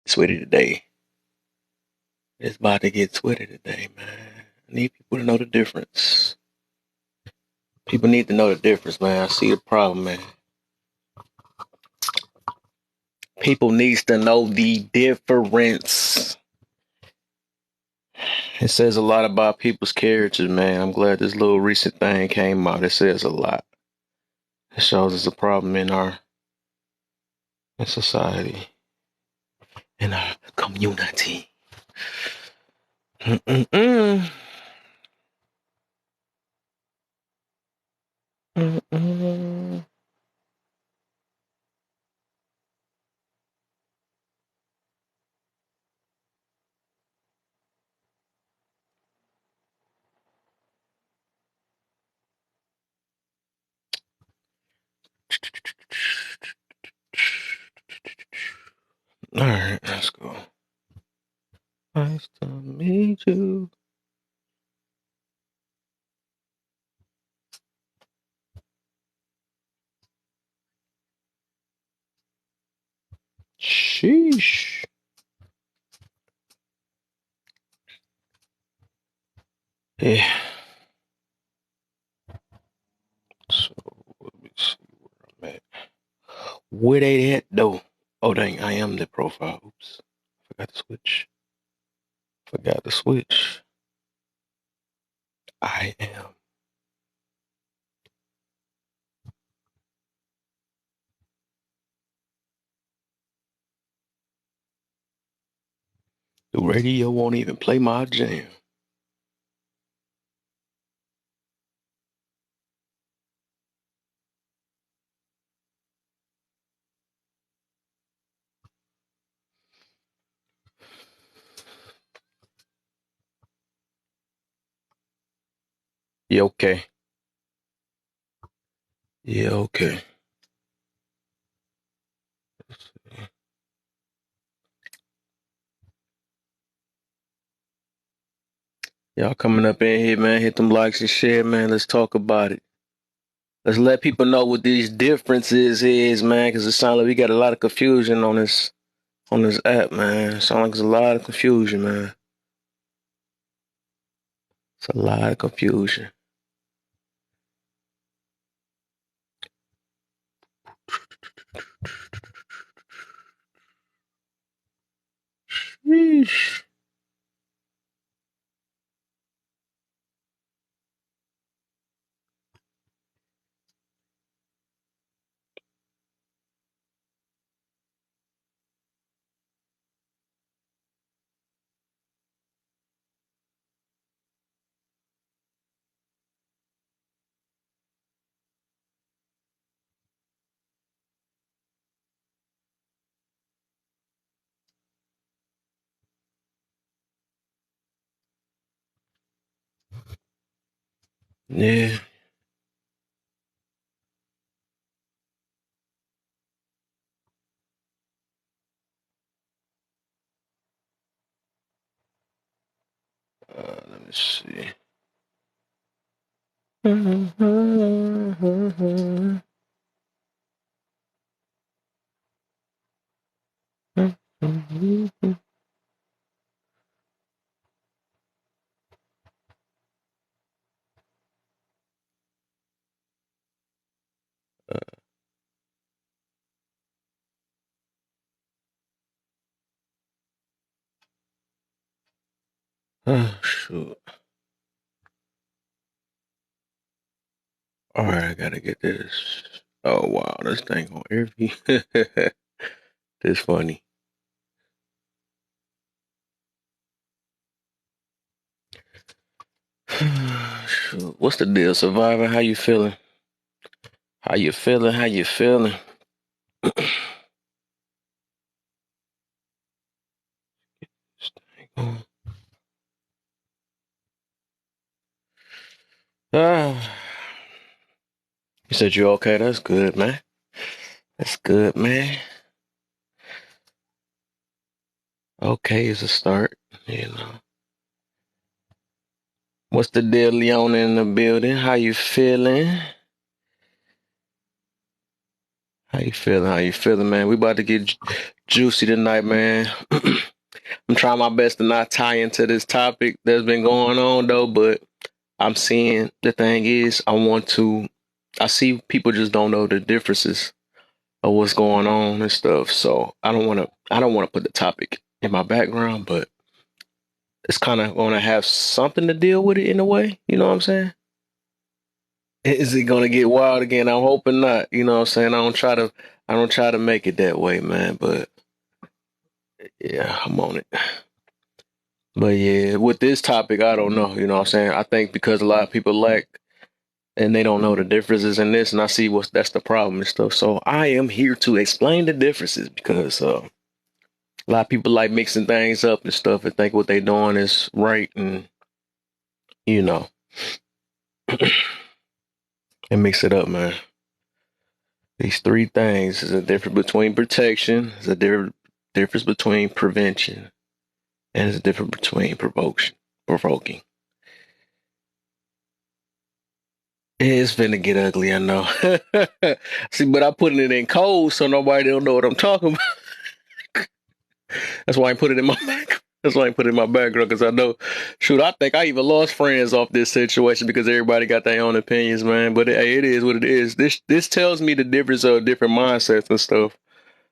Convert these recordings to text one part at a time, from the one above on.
Sweaty today. It's about to get sweaty today, man. I need people to know the difference. People need to know the difference, man. I see the problem, man. People needs to know the difference. It says a lot about people's characters, man. I'm glad this little recent thing came out. It says a lot. It shows us a problem in society, in our community. Mm-mm-mm. Mm-mm. All right, let's go. Nice to meet you. Sheesh. Yeah. So let me see where I'm at. Where they at though? Oh dang, I am the profile. Oops. Forgot to switch. Forgot to switch. I am. The radio won't even play my jam. Yeah, okay. Yeah, okay. Y'all coming up in here, man. Hit them likes and share, man. Let's talk about it. Let's let people know what these differences is, man, because it sounds like we got a lot of confusion on this app, man. It sounds like there's a lot of confusion, man. It's a lot of confusion. Sheesh. Yeah. Let me see. Shoot. All right, I gotta get this. Oh wow, this thing on every. This funny. Shoot. What's the deal, Survivor? How you feeling? How you feeling? How you feeling? Ah, you said you okay? That's good, man. That's good, man. Okay is a start, you know. What's the deal, Leon in the building? How you feeling? How you feeling? How you feeling, man? We about to get juicy tonight, man. I'm trying my best to not tie into this topic that's been going on though, but I'm seeing the thing is I see people just don't know the differences of what's going on and stuff. So I don't wanna put the topic in my background, but it's kind of gonna have something to deal with it in a way. You know what I'm saying? Is it gonna get wild again? I'm hoping not. You know what I'm saying? I don't try to make it that way, man. But yeah, I'm on it. But yeah, with this topic, I don't know. You know what I'm saying? I think because a lot of people lack and they don't know the differences in this, and I see that's the problem and stuff. So I am here to explain the differences because a lot of people like mixing things up and stuff and think what they're doing is right, and you know, and mix it up, man. These three things is a difference between protection, is a difference between prevention, and it's a difference between provoking. It's finna get ugly, I know. See, but I'm putting it in code so nobody don't know what I'm talking about. That's why I put it in my background. That's why I put it in my background because I know, shoot, I think I even lost friends off this situation because everybody got their own opinions, man. But hey, it is what it is. This tells me the difference of different mindsets and stuff.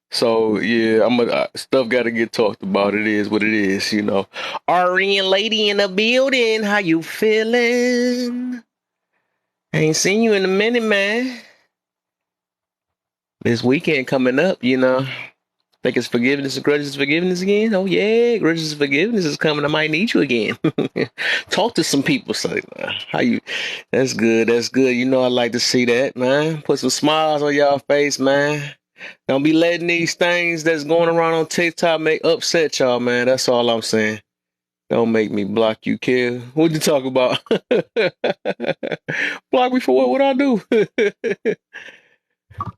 So yeah, stuff got to get talked about. It is what it is, you know. Arian lady in the building, how you feeling? Ain't seen you in a minute, man. This weekend coming up, you know. Think it's forgiveness, grudges, forgiveness again. Oh yeah, grudges, forgiveness is coming. I might need you again. Talk to some people, say, how you? That's good. That's good. You know, I like to see that, man. Put some smiles on y'all face, man. Don't be letting these things that's going around on TikTok make upset y'all, man. That's all I'm saying. Don't make me block you, kid. What you talk about? Block me for what? What I do?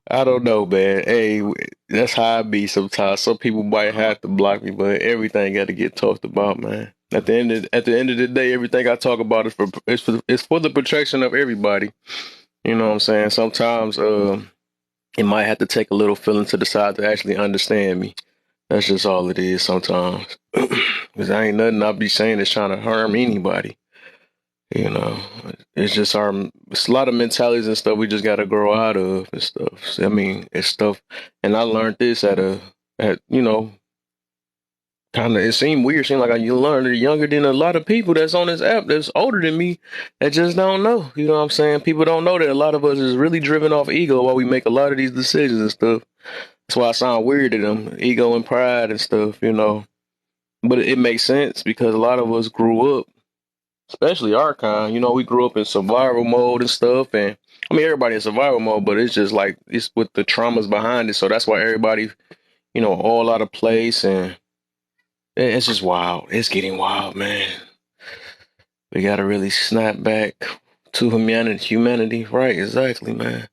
I don't know, man. Hey, that's how I be sometimes. Some people might have to block me, but everything got to get talked about, man. At the end of the day, everything I talk about is for the protection of everybody. You know what I'm saying? Sometimes it might have to take a little feeling to decide to actually understand me. That's just all it is sometimes. Because I ain't nothing I'll be saying that's trying to harm anybody. You know, it's just it's a lot of mentalities and stuff we just got to grow out of and stuff. So, I mean, it's stuff. And I learned this kind of, it seemed weird. Seemed like you learned it younger than a lot of people that's on this app that's older than me that just don't know. You know what I'm saying? People don't know that a lot of us is really driven off ego while we make a lot of these decisions and stuff. That's why I sound weird to them, ego and pride and stuff, you know. But it makes sense because a lot of us grew up, especially our kind. You know, we grew up in survival mode and stuff. And I mean, everybody in survival mode, but it's just like it's with the traumas behind it. So that's why everybody, all out of place. And it's just wild. It's getting wild, man. We got to really snap back to humanity. Right, exactly, man.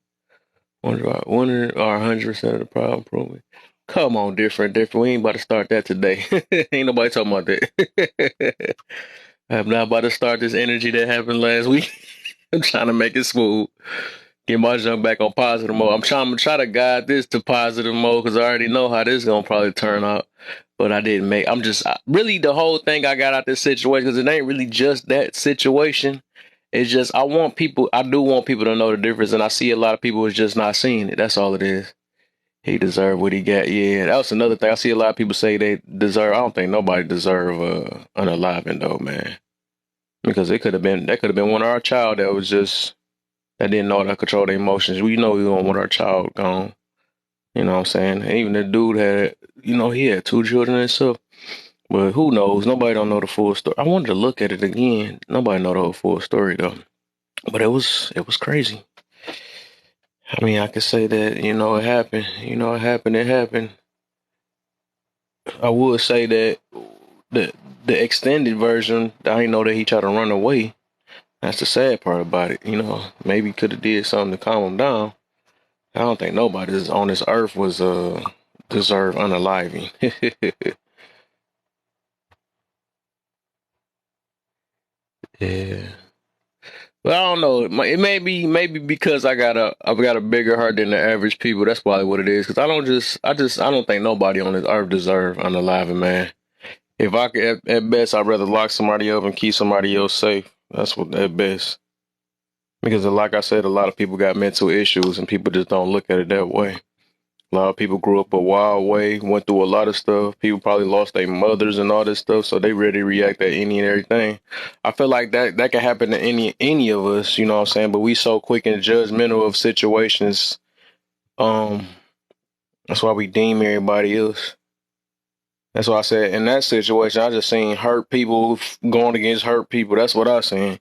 Wonder are 100% of the problem, probably. Come on, different. We ain't about to start that today. Ain't nobody talking about that. I'm not about to start this energy that happened last week. I'm trying to make it smooth. Get my jump back on positive mode. I'm trying to guide this to positive mode because I already know how this is gonna probably turn out. But I didn't make. Really the whole thing I got out this situation because it ain't really just that situation. It's just I want people. I do want people to know the difference, and I see a lot of people is just not seeing it. That's all it is. He deserved what he got. Yeah, that was another thing. I see a lot of people say they deserve. I don't think nobody deserve unaliving though, man. Because that could have been one of our child that didn't know how to control their emotions. We know we don't want our child gone. You know what I'm saying? And even the dude he had two children and stuff. But who knows? Nobody don't know the full story. I wanted to look at it again. Nobody know the whole full story though. But it was crazy. I mean, I could say that, it happened. It happened. I would say that the the extended version, I didn't know that he tried to run away. That's the sad part about it. Maybe could have did something to calm him down. I don't think nobody on this earth was deserve unaliving. Yeah. But I don't know. It may be maybe because I've got a bigger heart than the average people. That's probably what it is. Because I don't think nobody on this earth deserve unaliving, man. If I could, at best, I'd rather lock somebody up and keep somebody else safe. That's what at best. Because like I said, a lot of people got mental issues and people just don't look at it that way. A lot of people grew up a wild way, went through a lot of stuff. People probably lost their mothers and all this stuff, so they ready to react to any and everything. I feel like that can happen to any of us, you know what I'm saying? But we so quick and judgmental of situations. Um, that's why we deem everybody else. That's why I said in that situation, I just seen hurt people going against hurt people. That's what I seen,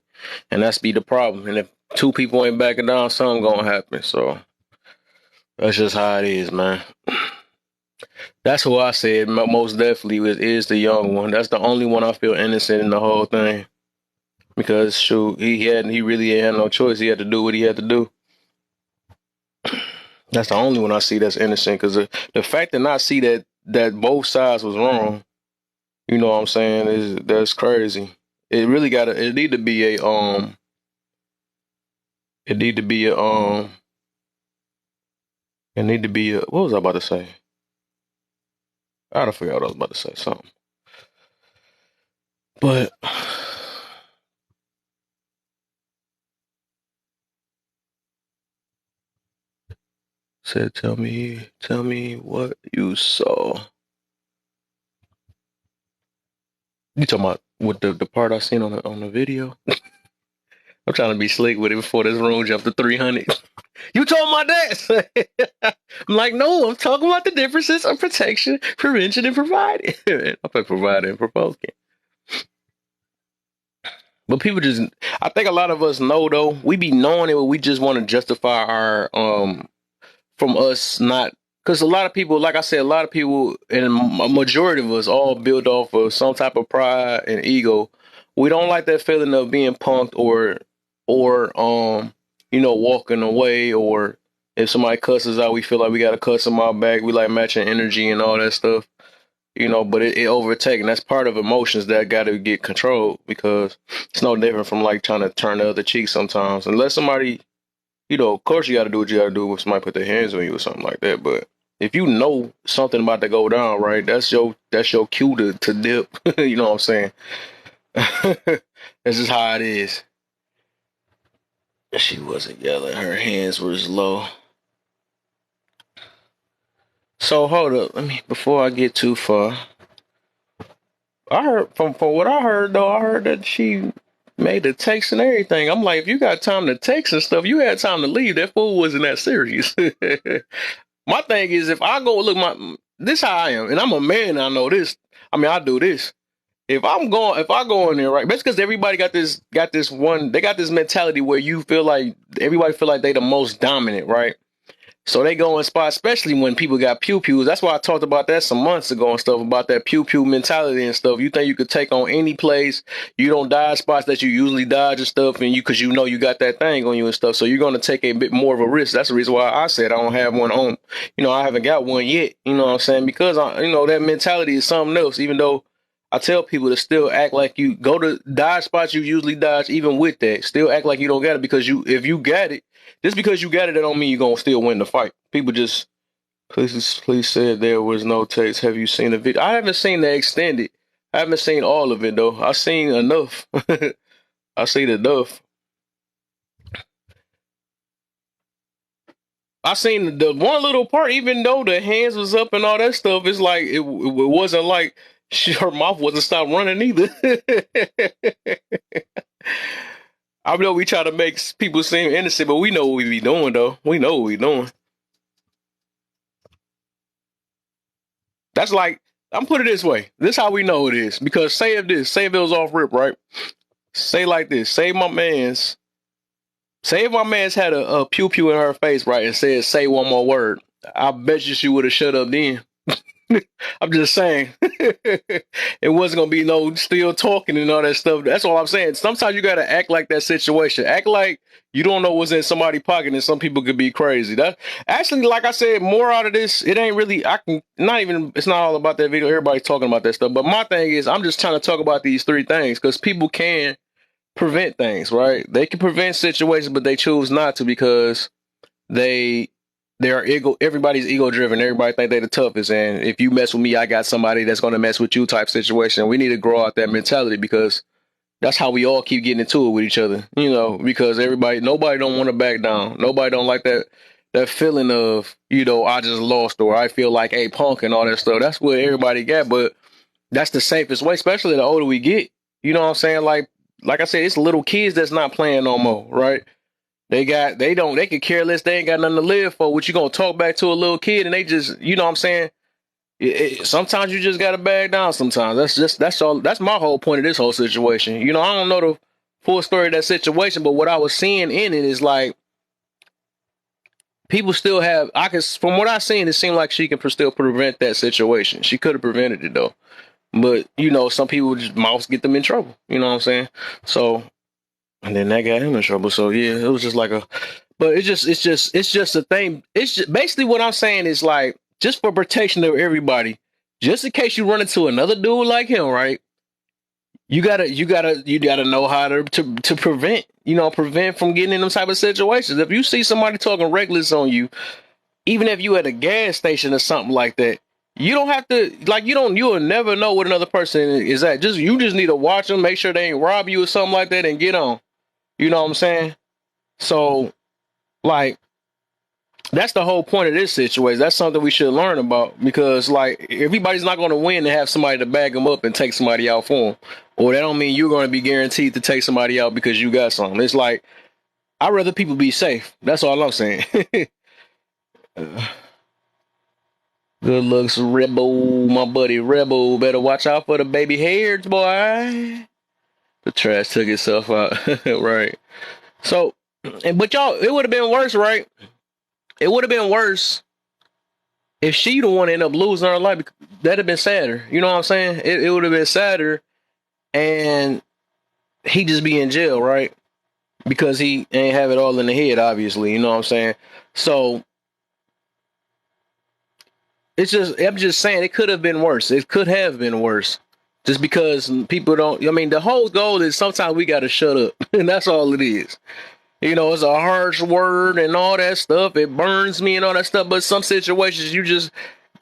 and that's be the problem. And if two people ain't backing down, something gonna happen. So that's just how it is, man. That's who I said most definitely is the young one. That's the only one I feel innocent in the whole thing. Because shoot, he really had no choice. He had to do what he had to do. That's the only one I see that's innocent. Because the fact that I see that both sides was wrong, you know what I'm saying, that's crazy. It really it need to be it need to be it need to be what was I about to say? I forgot what I was about to say. Something. But said, tell me what you saw. You talking about with the part I seen on the video? I'm trying to be slick with it before this room jumped to 300. You talking about that? I'm like, no, I'm talking about the differences of protection, prevention, and providing. I put providing and provoking. But people just, I think a lot of us know though, we be knowing it, but we just want to justify our from us not, because a lot of people, like I said, a lot of people and a majority of us all build off of some type of pride and ego. We don't like that feeling of being punked or walking away, or if somebody cusses out, we feel like we got to cuss them out back. We like matching energy and all that stuff, but it overtaken. That's part of emotions that got to get controlled, because it's no different from like trying to turn the other cheek sometimes. Unless somebody, of course you got to do what you got to do if somebody put their hands on you or something like that. But if you know something about to go down, right, that's your cue to dip. You know what I'm saying? That's just how it is. She wasn't yelling. Her hands were low. So hold up. Before I get too far. I heard from what I heard though, I heard that she made the text and everything. I'm like, if you got time to text and stuff, you had time to leave. That fool wasn't that serious. My thing is, if I go look, this how I am, and I'm a man. I know this. I do this. If I go in there, right? That's because everybody got this one. They got this mentality where you feel like everybody feel like they the most dominant, right? So they go in spots, especially when people got pew pews. That's why I talked about that some months ago and stuff, about that pew pew mentality and stuff. You think you could take on any place, you don't dodge spots that you usually dodge and stuff, and because you got that thing on you and stuff. So you're gonna take a bit more of a risk. That's the reason why I said I don't have one on. I haven't got one yet. You know what I'm saying? Because that mentality is something else. Even though I tell people to still act like you go to dodge spots you usually dodge, even with that, still act like you don't got it, because if you got it. Just because you got it, that don't mean you're going to still win the fight. People just, please said there was no text. Have you seen the video? I haven't seen the extended. I haven't seen all of it, though. I've seen enough. I've seen enough. I seen the one little part, even though the hands was up and all that stuff, it's like, it wasn't like her mouth wasn't stopped running either. I know we try to make people seem innocent, but we know what we be doing, though. We know what we doing. That's like, I'm put it this way. This is how we know it is. Because say if it was off rip, right? Say like this. Say if my man's had a pew pew in her face, right, and said, say one more word. I bet you she would have shut up then. I'm just saying. It wasn't going to be no still talking and all that stuff. That's all I'm saying. Sometimes you got to act like that situation. Act like you don't know what's in somebody's pocket, and some people could be crazy. That actually, like I said, more out of this, it ain't really, it's not all about that video. Everybody's talking about that stuff. But my thing is, I'm just trying to talk about these three things, because people can prevent things, right? They can prevent situations, but they choose not to because they are ego. Everybody's ego driven. Everybody think they're the toughest, and if you mess with me, I got somebody that's going to mess with you. Type situation. We need to grow out that mentality because that's how we all keep getting into it with each other. Because nobody don't want to back down. Nobody don't like that feeling of I just lost or I feel like a punk and all that stuff. That's what everybody got, but that's the safest way, especially the older we get. You know what I'm saying? Like I said, it's little kids that's not playing no more, right? They could care less. They ain't got nothing to live for. What you gonna talk back to a little kid and they just, you know what I'm saying? Sometimes you just gotta back down. Sometimes that's all. That's my whole point of this whole situation. I don't know the full story of that situation, but what I was seeing in it is like people still have. From what I've seen, it seemed like she can still prevent that situation. She could have prevented it though, but some people just mouths get them in trouble. You know what I'm saying? So, and then that got him in trouble. So yeah, it was just like but it's just a thing. It's just basically what I'm saying is like just for protection of everybody, just in case you run into another dude like him, right? You gotta know how to prevent from getting in them type of situations. If you see somebody talking reckless on you, even if you at a gas station or something like that, you don't have to you'll never know what another person is at. You just need to watch them, make sure they ain't rob you or something like that, and get on. You know what I'm saying? So, like, that's the whole point of this situation. That's something we should learn about because, like, everybody's not going to win to have somebody to back them up and take somebody out for them. Or that don't mean you're going to be guaranteed to take somebody out because you got something. It's like, I'd rather people be safe. That's all I'm saying. Good looks, Rebel. My buddy Rebel. Better watch out for the baby hairs, boy. The trash took itself out. Right. So, but y'all, it would have been worse, right? It would have been worse if she the one end up losing her life. That'd have been sadder. You know what I'm saying? It would have been sadder, and he just be in jail, right? Because he ain't have it all in the head, obviously. You know what I'm saying? So I'm just saying it could have been worse. It could have been worse. Just because people don't. I mean, the whole goal is sometimes we got to shut up, and that's all it is. It's a harsh word and all that stuff. It burns me and all that stuff. But some situations, you just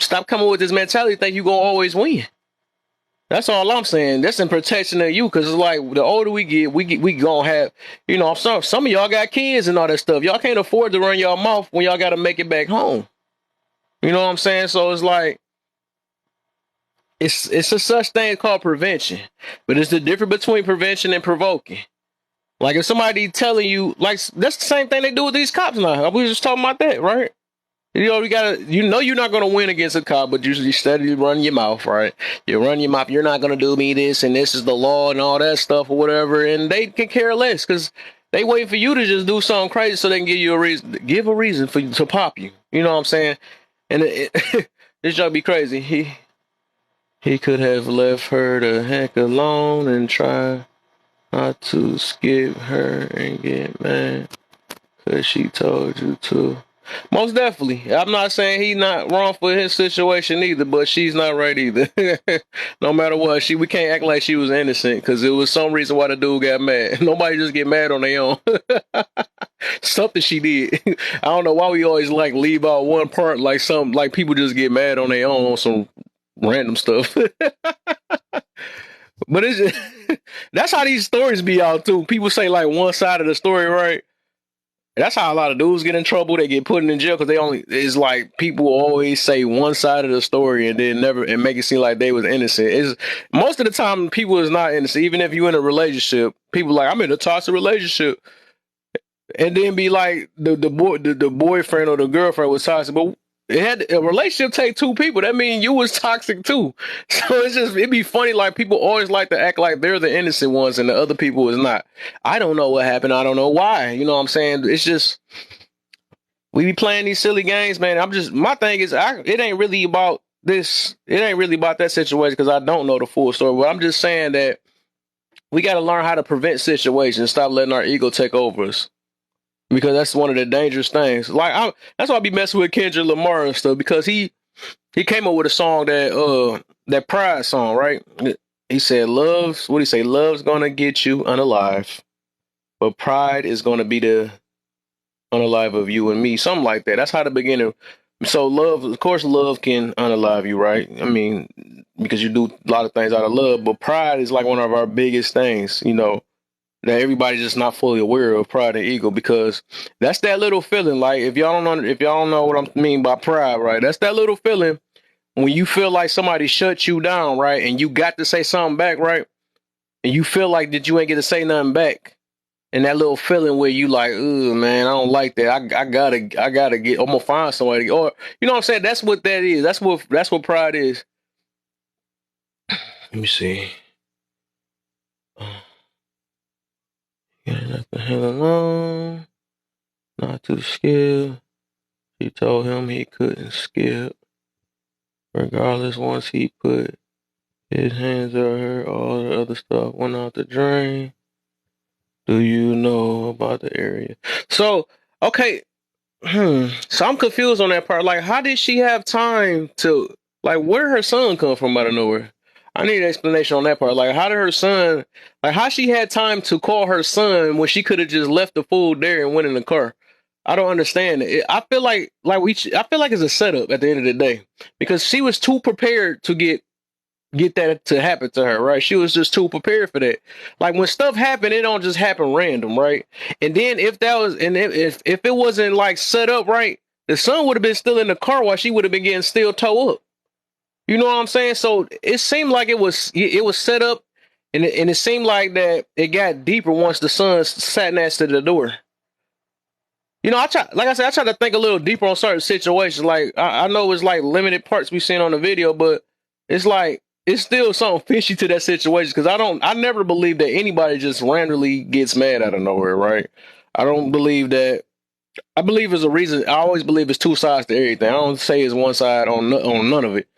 stop coming with this mentality, think you're going to always win. That's all I'm saying. That's in protection of you. Because it's like the older we get, we going to have, some of y'all got kids and all that stuff. Y'all can't afford to run y'all mouth when y'all got to make it back home. You know what I'm saying? So it's like, it's a such thing called prevention. But it's the difference between prevention and provoking. Like if somebody telling you, like that's the same thing they do with these cops now. We were just talking about that, right? You're not gonna win against a cop, but you steadily run your mouth, right? You run your mouth. You're not gonna do me this, and this is the law, and all that stuff, or whatever. And they can care less because they wait for you to just do something crazy so they can give you a reason for you to pop you. You know what I'm saying? And this joke be crazy. He could have left her the heck alone and try not to skip her and get mad because she told you to. Most definitely. I'm not saying he's not wrong for his situation either, but she's not right either. No matter what, we can't act like she was innocent because it was some reason why the dude got mad. Nobody just get mad on their own. Something she did. I don't know why we always leave out one part like people just get mad on their own on some random stuff. But it's just, that's how these stories be out too. People say like one side of the story, right? That's how a lot of dudes get in trouble. They get put in jail because it's like people always say one side of the story and then and make it seem like they was innocent. Most of the time people is not innocent. Even if you're in a relationship, people like, I'm in a toxic relationship. And then be like the boyfriend or the girlfriend was toxic. But a relationship take two people. That means you was toxic too. So it'd be funny. Like people always like to act like they're the innocent ones and the other people is not. I don't know what happened. I don't know why. You know what I'm saying? It's just, we be playing these silly games, man. My thing is, it ain't really about this. It ain't really about that situation because I don't know the full story. But I'm just saying that we got to learn how to prevent situations. Stop letting our ego take over us. Because that's one of the dangerous things. That's why I be messing with Kendrick Lamar and stuff. Because he came up with a song that Pride song, right? He said, "Love's what he say? Love's gonna get you unalive, but pride is gonna be the unalive of you and me." Something like that. That's how the beginning. So love, of course, love can unalive you, right? I mean, because you do a lot of things out of love, but pride is like one of our biggest things, that everybody's just not fully aware of, pride and ego, because that's that little feeling. Like if y'all don't know what I mean by pride, right? That's that little feeling when you feel like somebody shut you down, right? And you got to say something back, right? And you feel like that you ain't get to say nothing back. And that little feeling where you like, oh man, I don't like that. I gotta get. I'm gonna find somebody, or you know what I'm saying. That's what that is. That's what pride is. Let me see. Yeah, left the hell alone. Not too scared. She told him he couldn't skip. Regardless, once he put his hands on her, all the other stuff went out the drain. Do you know about the area? So, okay, so I'm confused on that part. Like, how did she have time to, like, where did her son come from out of nowhere? I need an explanation on that part. Like, how did her son, like, how she had time to call her son when she could have just left the food there and went in the car? I don't understand it. I feel I feel like it's a setup at the end of the day, because she was too prepared to get that to happen to her, right? She was just too prepared for that. Like when stuff happen, it don't just happen random, right? And then if it wasn't like set up right, the son would have been still in the car while she would have been getting still towed up. You know what I'm saying? So it seemed like it was set up, and it seemed like that it got deeper once the son sat next to the door. Like I said, I try to think a little deeper on certain situations. Like I know it's like limited parts we seen on the video, but it's like it's still something fishy to that situation, because I never believe that anybody just randomly gets mad out of nowhere, right? I don't believe that. I believe there's a reason. I always believe it's two sides to everything. I don't say it's one side on none of it.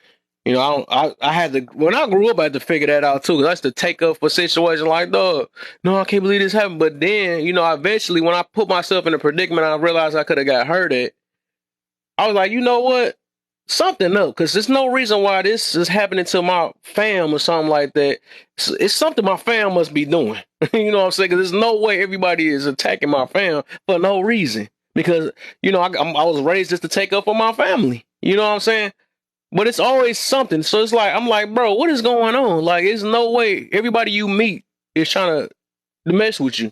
I had to, when I grew up, I had to figure that out too. Cause I used to take up for situations like, dog, no, I can't believe this happened. But then, eventually when I put myself in a predicament, I realized I could have got hurt at. I was like, you know what? Something up. Cause there's no reason why this is happening to my fam or something like that. It's something my fam must be doing. You know what I'm saying? Cause there's no way everybody is attacking my fam for no reason. Because, I was raised just to take up for my family. You know what I'm saying? But it's always something. So it's like, I'm like, bro, what is going on? Like, there's no way everybody you meet is trying to mess with you.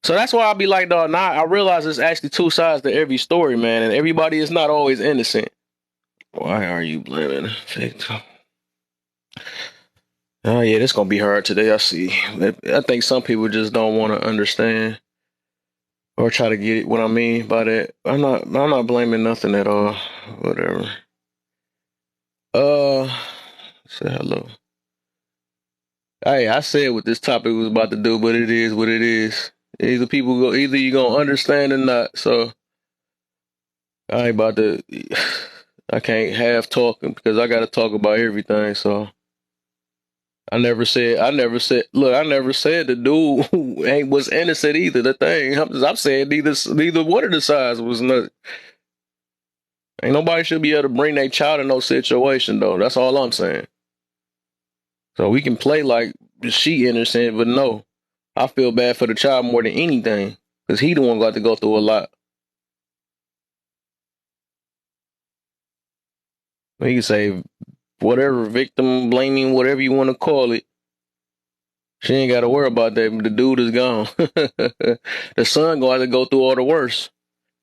So that's why I'll be like, dog, now I realize there's actually two sides to every story, man. And everybody is not always innocent. Why are you blaming victim? Oh, yeah, this going to be hard today. I see. I think some people just don't want to understand or try to get what I mean by that. I'm not blaming nothing at all. Whatever. Say hello. Hey, I said what this topic was about to do, but it is what it is. Either you gonna understand or not. So I ain't about to. I can't half talking because I got to talk about everything. So Look, I never said the dude who ain't was innocent either. The thing I'm saying neither one of the sides was nothing. Ain't nobody should be able to bring their child in no situation though. That's all I'm saying. So we can play like she innocent, but no. I feel bad for the child more than anything, because he the one got to go through a lot. You can say whatever, victim blaming, whatever you want to call it. She ain't got to worry about that. The dude is gone. The son going to go through all the worst,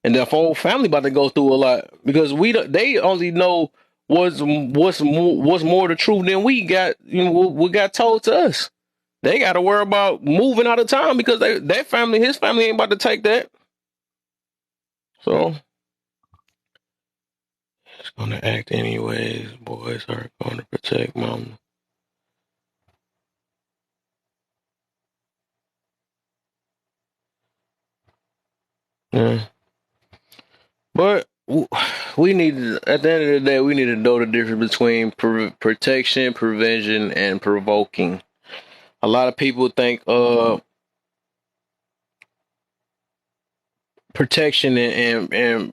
and the whole family about to go through a lot, because they only know what's more the truth than we got. What got told to us. They got to worry about moving out of town because his family ain't about to take that. So it's gonna act anyways. Boys are gonna protect mama. Yeah. But we need to, at the end of the day, we need to know the difference between protection, prevention, and provoking. A lot of people think protection and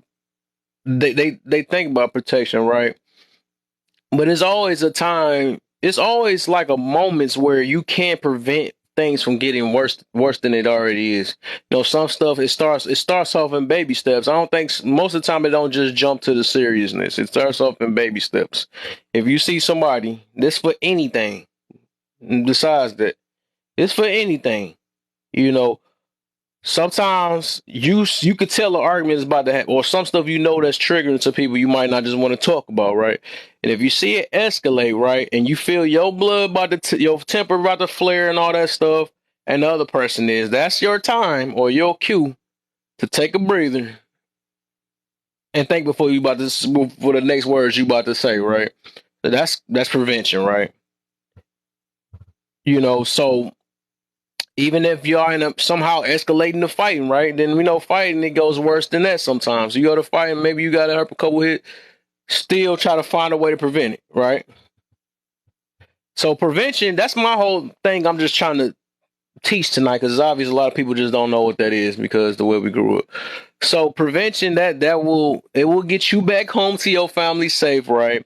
they think about protection, right? But it's always a time it's always like a moments where you can't prevent things from getting worse than it already is. You know, some stuff it starts off in baby steps. I don't think most of the time it don't just jump to the seriousness. It starts off in baby steps. If you see somebody, this for anything besides that, it's for anything. You know, sometimes you could tell an argument is about to happen, or some stuff that's triggering to people you might not just want to talk about, right? And if you see it escalate, right, and you feel your blood about to your temper about to flare and all that stuff, and the other person that's your time or your cue to take a breather and think before you about to for the next words you about to say, right? That's prevention, right? You know, so even if y'all end up somehow escalating the fighting, right? Then we know fighting, it goes worse than that sometimes. You go to fight and maybe you got to help a couple hit, still try to find a way to prevent it, right? So prevention, that's my whole thing I'm just trying to teach tonight, because it's obvious a lot of people just don't know what that is because the way we grew up. So prevention, that will get you back home to your family safe, right?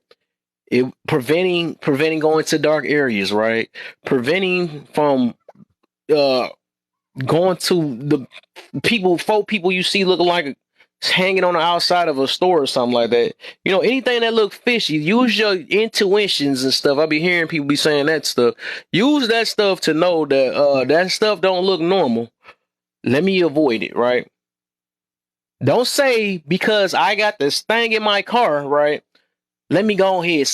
It preventing going to dark areas, right? Preventing from going to the four people you see looking like hanging on the outside of a store or something like that. You know, anything that look fishy, use your intuitions and stuff. I be hearing people be saying that stuff. Use that stuff to know that that stuff don't look normal. Let me avoid it, right? Don't say because I got this thing in my car, right? Let me go ahead.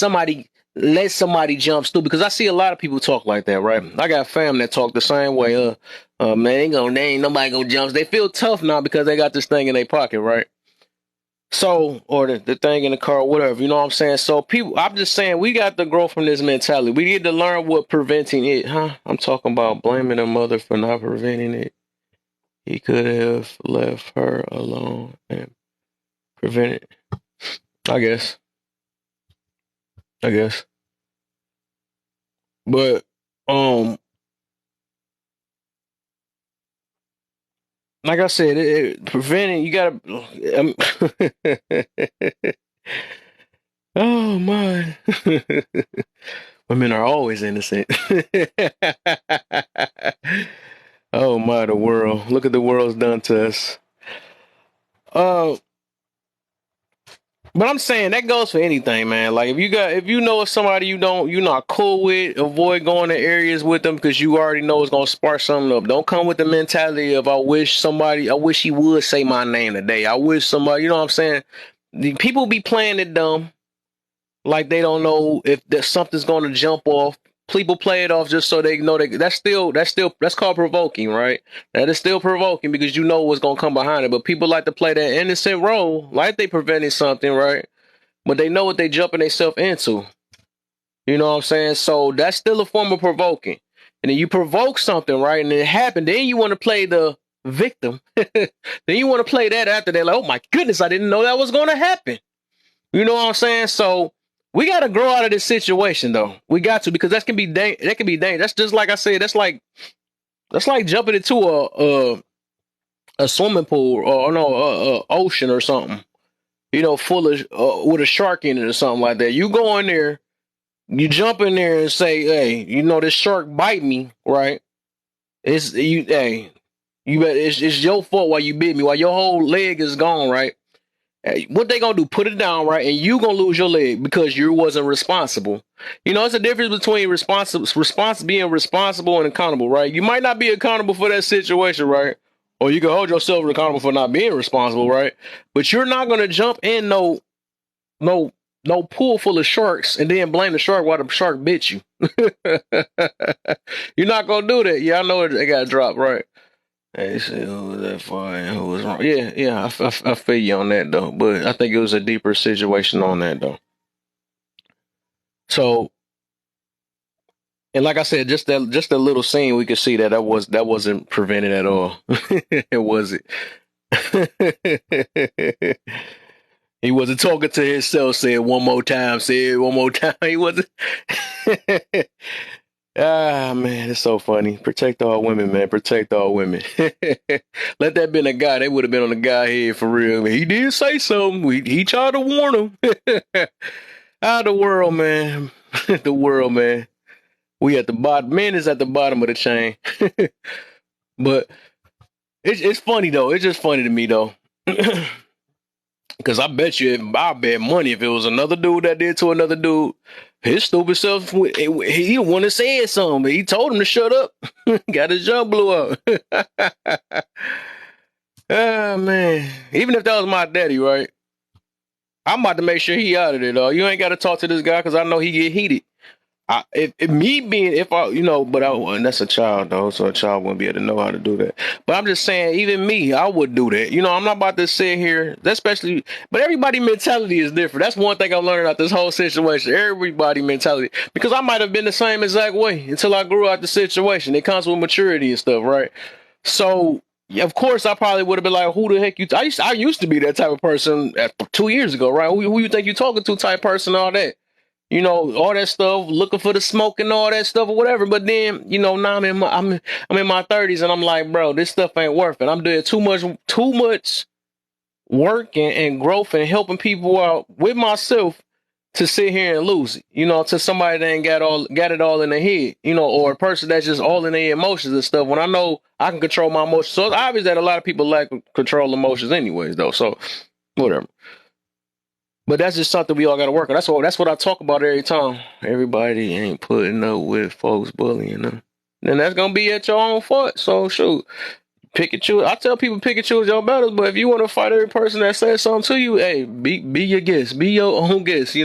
Let somebody jump through, because I see a lot of people talk like that, right? I got family that talk the same way. Man, they ain't nobody gonna jump. They feel tough now because they got this thing in their pocket, right? So, or the thing in the car, or whatever, you know what I'm saying? So people, I'm just saying, we got to grow from this mentality. We need to learn what preventing it, huh? I'm talking about blaming a mother for not preventing it. He could have left her alone and prevented. I guess. But like I said, preventing, you gotta. Oh my, women are always innocent. Oh my, the world! Look at the world's done to us. Uh, but I'm saying that goes for anything, man. Like if you know somebody you're not cool with, avoid going to areas with them because you already know it's gonna spark something up. Don't come with the mentality of I wish he would say my name today. I wish somebody, you know what I'm saying? The people be playing it dumb, like they don't know if something's gonna jump off. People play it off just so they know that's called provoking, right? That is still provoking because you know what's gonna come behind it. But people like to play that innocent role, like they preventing something, right? But they know what they jumping themselves into. You know what I'm saying? So that's still a form of provoking. And then you provoke something, right? And it happened. Then you want to play the victim. Then you want to play that after that. Like, oh my goodness, I didn't know that was going to happen. You know what I'm saying? So we got to grow out of this situation, though. We got to, because that can be dangerous. That's just like I said. That's like jumping into a swimming pool or no, ocean or something. You know, full of with a shark in it or something like that. You go in there, you jump in there and say, "Hey, you know this shark bite me, right? It's you. Hey, you bet it's your fault why you bit me. Why your whole leg is gone, right? Hey, what they gonna do? Put it down, right? And you gonna lose your leg because you wasn't responsible. You know, it's a difference between being responsible and accountable, right? You might not be accountable for that situation, right? Or you can hold yourself accountable for not being responsible, right? But you're not gonna jump in no pool full of sharks and then blame the shark while the shark bit you. You're not gonna do that. Yeah, I know it got dropped, right? Hey, said, who was that for and who was wrong? Yeah, I feel you on that though, but I think it was a deeper situation on that though. So, and like I said, just a little scene, we could see that wasn't prevented at all. It wasn't. He wasn't talking to himself. Said one more time. Said one more time. He wasn't. Ah, man, it's so funny. Protect all women, man. Protect all women. Let that been a guy. They would have been on the guy head for real. He did say something. He tried to warn him. Ah, the world, man. The world, man. We at the bottom. Men is at the bottom of the chain. But it's funny though. It's just funny to me though. Because I bet money if it was another dude that did to another dude, his stupid self, he wouldn't have said something. But he told him to shut up. Got his jump blew up. Ah, man. Even if that was my daddy, right? I'm about to make sure he out of there, though. You ain't got to talk to this guy because I know he get heated. And that's a child though, so a child wouldn't be able to know how to do that. But I'm just saying, even me, I would do that. I'm not about to sit here, especially, but everybody mentality is different. That's one thing I'm learning out this whole situation. Everybody mentality, because I might have been the same exact way until I grew out the situation. It comes with maturity and stuff, right? So, of course, I probably would have been like, "Who the heck you?" I used to be that type of person 2 years ago, right? Who you think you talking to? Type person, all that. All that stuff, looking for the smoke and all that stuff or whatever. But then, now I'm in my 30s and I'm like, bro, this stuff ain't worth it. I'm doing too much work and growth and helping people out with myself to sit here and lose it. To somebody that ain't got it all in their head, or a person that's just all in their emotions and stuff. When I know I can control my emotions, so it's obvious that a lot of people lack control emotions, anyways, though. So whatever. But that's just something we all got to work on. That's what I talk about every time. Everybody ain't putting up with folks bullying them. Then that's going to be at your own fault. So, shoot, pick and choose. I tell people pick and choose your battles, but if you want to fight every person that says something to you, hey, be your guest. Be your own guest,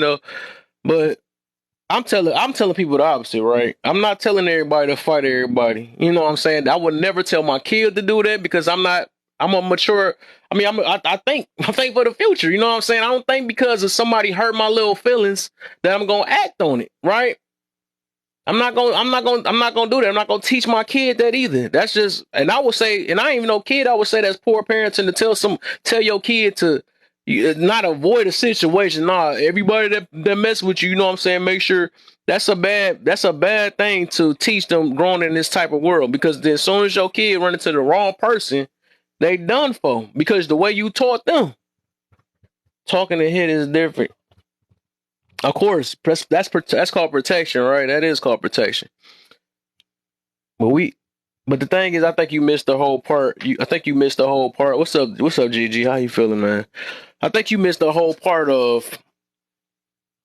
But I'm telling people the opposite, right? I'm not telling everybody to fight everybody. You know what I'm saying? I would never tell my kid to do that because I'm a mature. I mean, I think for the future. You know what I'm saying? I don't think because of somebody hurt my little feelings that I'm gonna act on it, right? I'm not gonna do that. I'm not gonna teach my kid that either. That's just, and I would say, and I ain't even no kid. I would say that's poor parenting to tell your kid to not avoid a situation. Nah, everybody that mess with you, you know what I'm saying? Make sure that's a bad thing to teach them growing in this type of world, because then as soon as your kid run into the wrong person, they done for, because the way you taught them. Talking to hit is different. Of course, that's called protection, right? That is called protection. But the thing is, I think you missed the whole part. I think you missed the whole part. What's up, GG? How you feeling, man? I think you missed the whole part of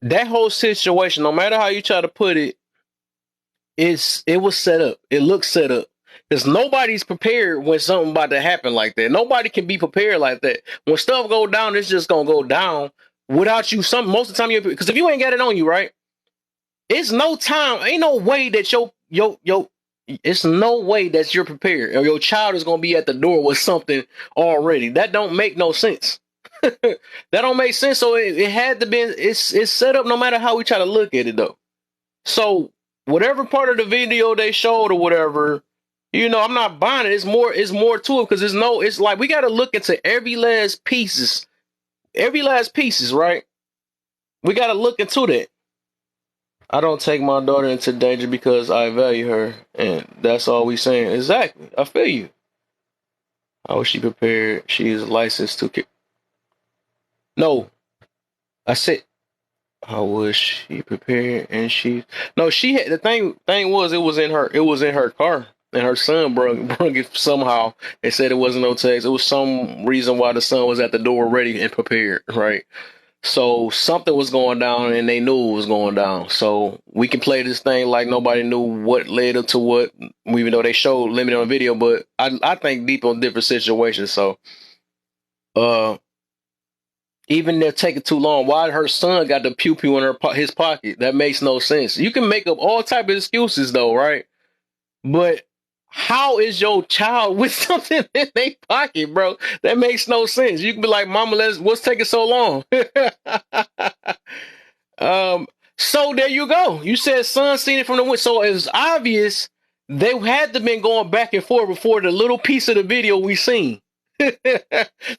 that whole situation. No matter how you try to put it, it was set up. It looks set up. Because nobody's prepared when something about to happen like that. Nobody can be prepared like that. When stuff go down, it's just gonna go down without you. Most of the time, because if you ain't got it on you, right? It's no time. Ain't no way that it's no way that you're prepared, or your child is gonna be at the door with something already. That don't make no sense. That don't make sense. So it had to be. It's set up no matter how we try to look at it, though. So whatever part of the video they showed or whatever. I'm not buying it. It's more to it, because it's like we got to look into every last pieces, right? We got to look into that. I don't take my daughter into danger because I value her, and that's all we saying. Exactly. I feel you. How was she prepared? She is licensed to. No, I said. How was she prepared? And she had the thing was it was in her car. And her son brung it somehow. They said it wasn't no text. It was some reason why the son was at the door ready and prepared, right? So something was going down, and they knew it was going down. So we can play this thing like nobody knew what led up to what, even though they showed limited on video. But I think deep on different situations. So even they're taking too long. Why her son got the pew pew in his pocket? That makes no sense. You can make up all type of excuses though, right? But how is your child with something in their pocket, bro? That makes no sense. You can be like, "Mama, what's taking so long?" So there you go. You said son seen it from the window. So it's obvious they had to been going back and forth before the little piece of the video we seen.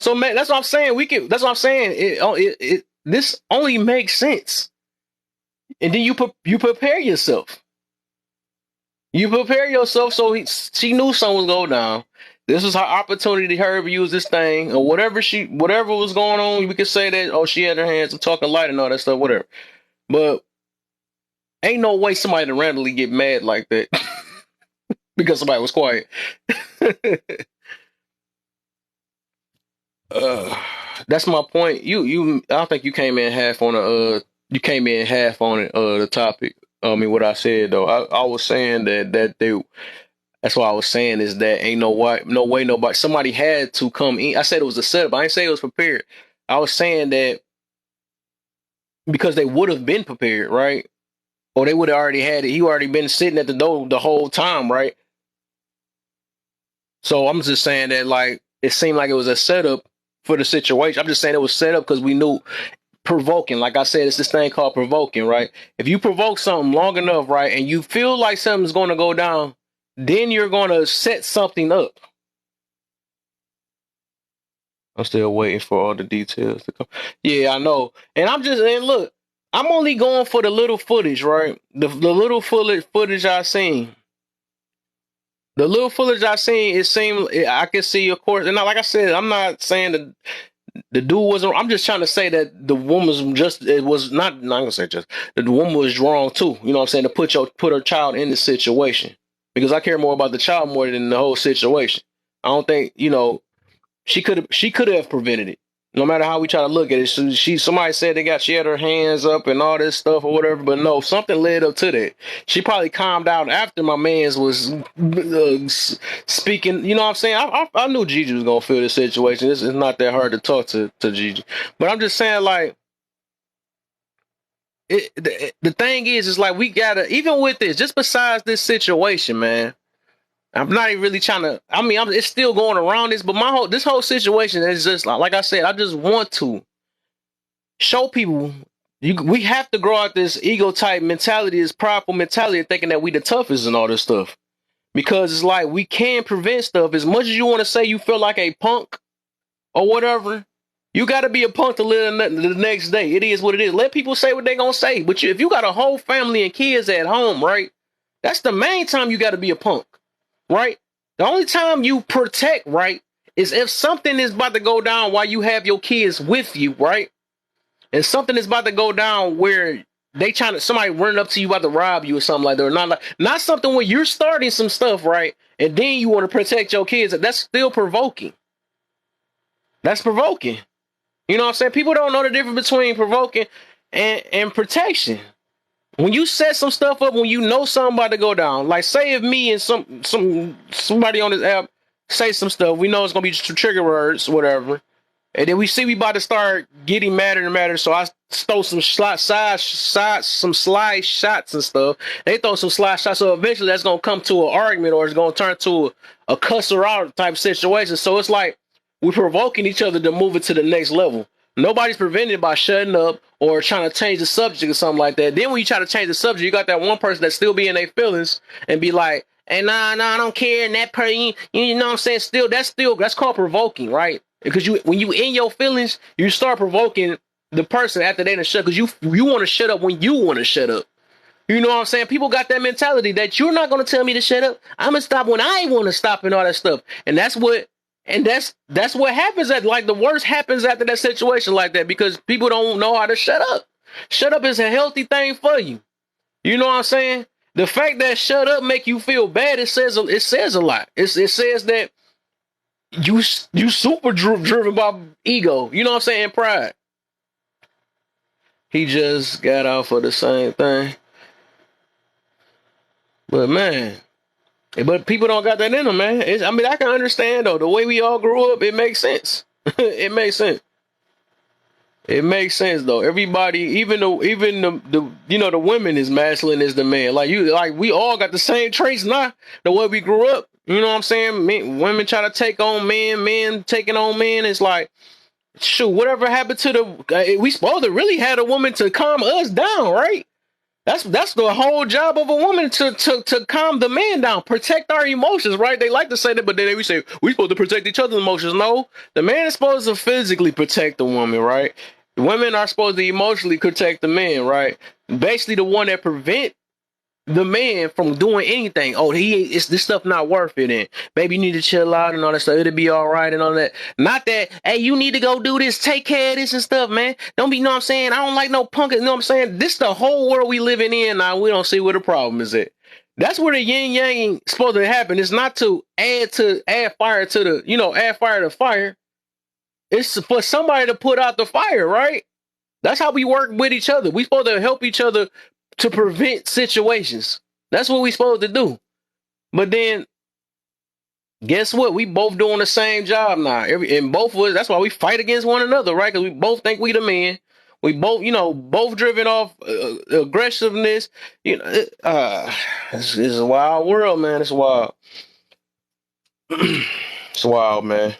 So man, that's what I'm saying. That's what I'm saying. This only makes sense. And then you prepare yourself. You prepare yourself, so she knew something was going down. This was her opportunity to her to use this thing, or whatever was going on. We could say that, oh, she had her hands. I'm talking light and all that stuff, whatever. But Ain't no way somebody to randomly get mad like that because somebody was quiet. uh, that's my point. I don't think you came in half on you came in half on it, the topic. I mean, what I said though, I was saying that they. That's what I was saying is that ain't no way nobody. Somebody had to come in. I said it was a setup. I didn't say it was prepared. I was saying that because they would have been prepared, right? Or they would have already had it. He already been sitting at the door the whole time, right? So I'm just saying that like it seemed like it was a setup for the situation. I'm just saying it was set up because we knew provoking. Like I said, it's this thing called provoking, right? If you provoke something long enough, right, and you feel like something's going to go down, then you're going to set something up. I'm still waiting for all the details to come. Yeah, I know. And look, I'm only going for the little footage, right? The little footage I seen. The little footage I seen, it seemed I could see, of course. And like I said, I'm not saying that the dude wasn't. I'm just trying to say that the woman's just. It was not. I'm gonna say just that the woman was wrong too. You know what I'm saying? To put her child in the situation because I care more about the child more than the whole situation. I don't think she could have prevented it. No matter how we try to look at it, somebody said she had her hands up and all this stuff or whatever, but no, something led up to that. She probably calmed down after my man's was speaking. You know what I'm saying? I knew Gigi was gonna feel this situation. It's not that hard to talk to Gigi, but I'm just saying like. The thing is like we gotta even with this, just besides this situation, man. I'm not even really trying to. I mean, it's still going around this, but this whole situation is just like I said. I just want to show people we have to grow out this ego type mentality, this prideful mentality of thinking that we the toughest and all this stuff. Because it's like we can prevent stuff as much as you want to say you feel like a punk or whatever. You got to be a punk to live the next day. It is what it is. Let people say what they're gonna say. But if you got a whole family and kids at home, right? That's the main time you got to be a punk. Right? The only time you protect, right, is if something is about to go down while you have your kids with you, right? And something is about to go down where somebody running up to you about to rob you or something like that. Or not something where you're starting some stuff, right? And then you want to protect your kids. That's still provoking. That's provoking. You know what I'm saying? People don't know the difference between provoking and protection. When you set some stuff up, when you know something about to go down, like say if me and somebody on this app say some stuff, we know it's gonna be just trigger words, whatever, and then we see we about to start getting madder and madder. So I stole some slide shots and stuff. They throw some slide shots, so eventually that's gonna come to an argument or it's gonna turn to a cuss her out type situation. So it's like we're provoking each other to move it to the next level. Nobody's prevented by shutting up or trying to change the subject or something like that. Then when you try to change the subject, you got that one person that still be in their feelings and be like, "Hey, nah, I don't care." And that person, you know what I'm saying? That's called provoking, right? Because when you in your feelings, you start provoking the person after they done shut. Because you want to shut up when you want to shut up. You know what I'm saying? People got that mentality that you're not going to tell me to shut up. I'm gonna stop when I want to stop and all that stuff. And that's what happens like the worst happens after that situation like that because people don't know how to shut up. Shut up is a healthy thing for you. You know what I'm saying? The fact that shut up make you feel bad, it says a lot. It says that you super driven by ego. You know what I'm saying? Pride. He just got out for the same thing. But man, but people don't got that in them, man. I can understand though. The way we all grew up, it makes sense. It makes sense. It makes sense though. Everybody, even the women is masculine as the man. Like we all got the same traits now. The way we grew up. You know what I'm saying? Women try to take on men taking on men. It's like, shoot, whatever happened to we supposed to really had a woman to calm us down, right? That's the whole job of a woman to calm the man down, protect our emotions, right? They like to say that, but then we say we're supposed to protect each other's emotions. No, the man is supposed to physically protect the woman, right? The women are supposed to emotionally protect the man, right? Basically, the one that prevent the man from doing anything. Oh, it's this stuff not worth it. And baby, you need to chill out and all that stuff. It'll be all right and all that. Not that, hey, you need to go do this, take care of this and stuff, man. Don't be, you know what I'm saying? I don't like no punk. You know what I'm saying? This the whole world we living in now. We don't see where the problem is at. That's where the yin yang supposed to happen. It's not to add fire to the, add fire to fire. It's for somebody to put out the fire, right? That's how we work with each other. We supposed to help each other to prevent situations. That's what we supposed to do. But then, guess what? We both doing the same job now. And both of us, that's why we fight against one another, right? Because we both think we the man. We both, both driven off aggressiveness. It's a wild world, man. It's wild. It's wild, man.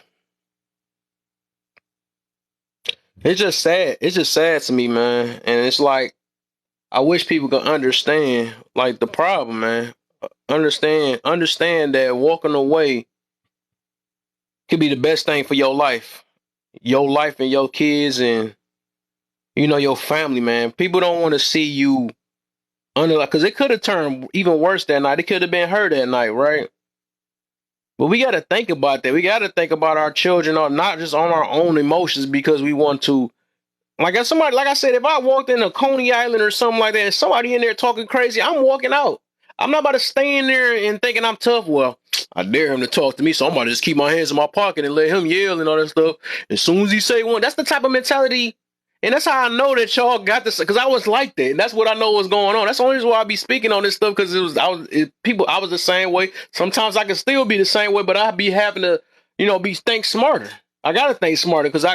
It's just sad. It's just sad to me, man. And it's like, I wish people could understand, like, the problem, man. Understand that walking away could be the best thing for your life and your kids and, your family, man. People don't want to see you under, because it could have turned even worse that night. It could have been her that night, right? But we got to think about that. We got to think about our children, or not just on our own emotions, because we want to. Like I said, if I walked in a Coney Island or something like that, and somebody in there talking crazy, I'm walking out. I'm not about to stay in there and thinking I'm tough. Well, I dare him to talk to me, so I'm about to just keep my hands in my pocket and let him yell and all that stuff. As soon as he say one, that's the type of mentality. And that's how I know that y'all got this, because I was like that. And that's what I know was going on. That's the only reason why I be speaking on this stuff, because I was the same way. Sometimes I can still be the same way, but I be having to, think smarter. I got to think smarter, because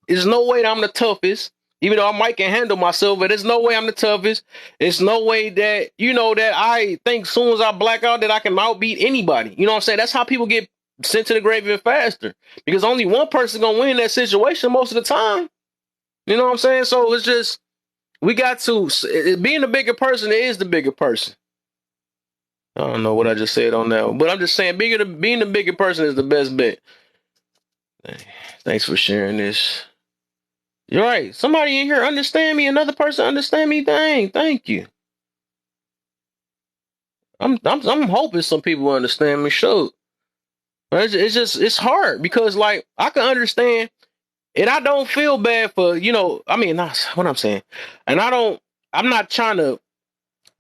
there's no way that I'm the toughest, even though I might can handle myself, but there's no way I'm the toughest. It's no way that, that I think as soon as I black out that I can outbeat anybody. You know what I'm saying? That's how people get sent to the grave even faster, because only one person going to win that situation most of the time. You know what I'm saying? So it's just, we got to, being the bigger person is the bigger person. I don't know what I just said on that one, but I'm just saying being the bigger person is the best bet. Thanks for sharing this. You're right. Somebody in here understand me. Another person understand me. Dang, thank you. I'm hoping some people understand me. Sure. It's hard, because like I can understand, and I don't feel bad for, that's what I'm saying. And I'm not trying to